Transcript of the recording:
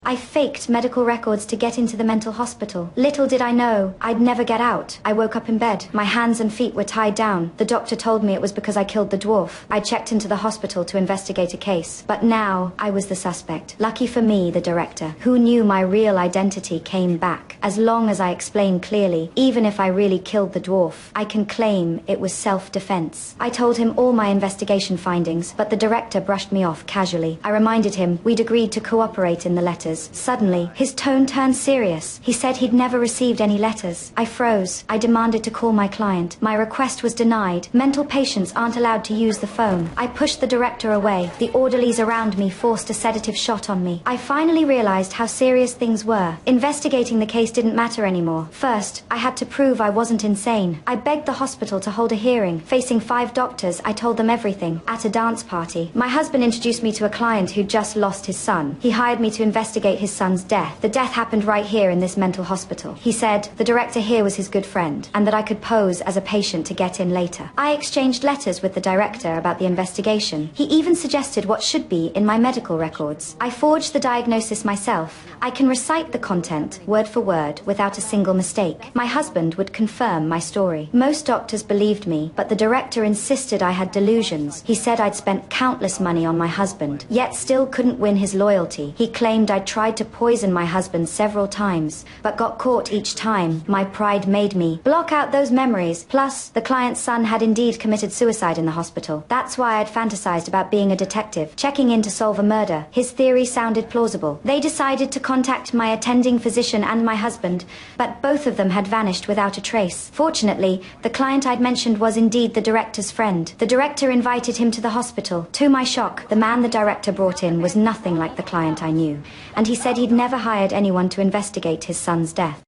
I faked medical records to get into the mental hospital. Little did I know, I'd never get out. I woke up in bed. My hands and feet were tied down. The doctor told me it was because I killed the dwarf. I checked into the hospital to investigate a case. But now, I was the suspect. Lucky for me, the director, who knew my real identity, came back. As long as I explain clearly, even if I really killed the dwarf, I can claim it was self-defense. I told him all my investigation findings, but the director brushed me off casually. I reminded him we'd agreed to cooperate in the letters. Suddenly, his tone turned serious. He said he'd never received any letters. I froze. I demanded to call my client. My request was denied. Mental patients aren't allowed to use the phone. I pushed the director away. The orderlies around me forced a sedative shot on me. I finally realized how serious things were. Investigating the case didn't matter anymore. First, I had to prove I wasn't insane. I begged the hospital to hold a hearing. Facing 5 doctors, I told them everything. At a dance party, my husband introduced me to a client who'd just lost his son. He hired me to investigate his son's death. The death happened right here in this mental hospital. He said the director here was his good friend, and that I could pose as a patient to get in later. I exchanged letters with the director about the investigation. He even suggested what should be in my medical records. I forged the diagnosis myself. I can recite the content, word for word, without a single mistake. My husband would confirm my story. Most doctors believed me, but the director insisted I had delusions. He said I'd spent countless money on my husband, yet still couldn't win his loyalty. He claimed I'd tried to poison my husband several times, but got caught each time. My pride made me block out those memories. Plus, the client's son had indeed committed suicide in the hospital. That's why I'd fantasized about being a detective, checking in to solve a murder. His theory sounded plausible. They decided to contact my attending physician and my husband, but both of them had vanished without a trace. Fortunately, the client I'd mentioned was indeed the director's friend. The director invited him to the hospital. To my shock, the man the director brought in was nothing like the client I knew, and he said he'd never hired anyone to investigate his son's death.